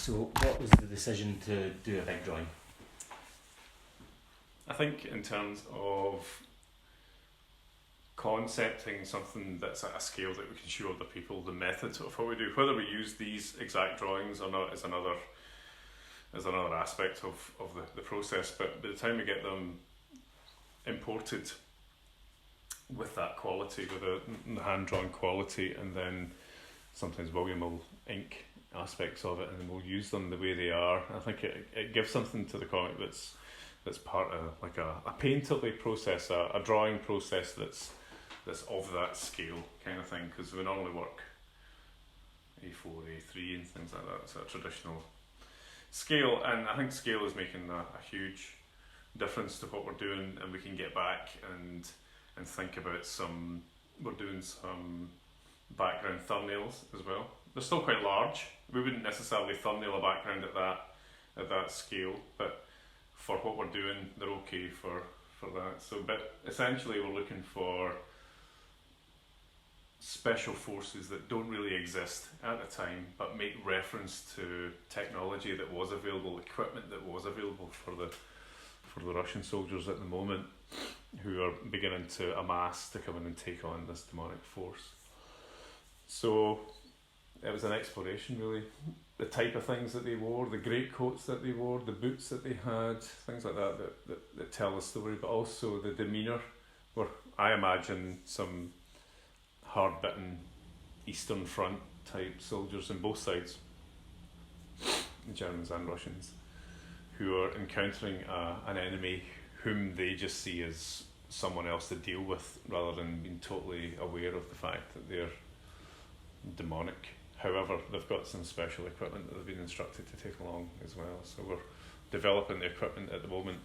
So what was the decision to do a big drawing? I think in terms of concepting something that's at a scale that we can show other people the methods of what we do, whether we use these exact drawings or not is another aspect of the process, but by the time we get them imported with that quality, with the hand-drawn quality, and then sometimes William will ink aspects of it and we'll use them the way they are, I think it gives something to the comic that's part of like a painterly process, a drawing process that's of that scale kind of thing, because we normally work A4, A3 and things like that. It's a traditional scale, and I think scale is making a huge difference to what we're doing, and we can get back and think about we're doing some background thumbnails as well. They're still quite large. We wouldn't necessarily thumbnail a background at that scale, but for what we're doing, they're okay for that. So, but essentially we're looking for special forces that don't really exist at the time, but make reference to technology that was available, equipment that was available for the Russian soldiers at the moment, who are beginning to amass to come in and take on this demonic force. So it was an exploration, really. The type of things that they wore, the greatcoats that they wore, the boots that they had, things like that tell a story, but also the demeanour, where I imagine some hard-bitten Eastern Front type soldiers on both sides, the Germans and Russians, who are encountering an enemy whom they just see as someone else to deal with, rather than being totally aware of the fact that they're demonic. However, they've got some special equipment that they've been instructed to take along as well. So we're developing the equipment at the moment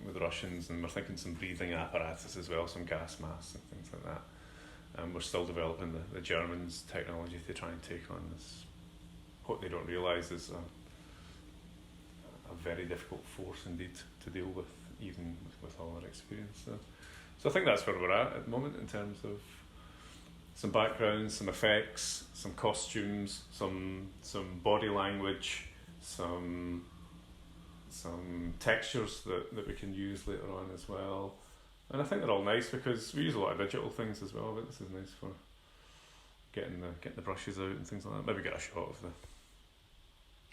with the Russians, and we're thinking some breathing apparatus as well, some gas masks and things like that. And we're still developing the Germans' technology to try and take on this, what they don't realise is a very difficult force indeed to deal with, even with all our experience. So I think that's where we're at the moment in terms of some backgrounds, some effects, some costumes, some body language, some textures that we can use later on as well. And I think they're all nice because we use a lot of digital things as well, but this is nice for getting the brushes out and things like that. Maybe get a shot of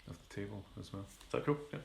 the table as well. Is that cool? Yeah.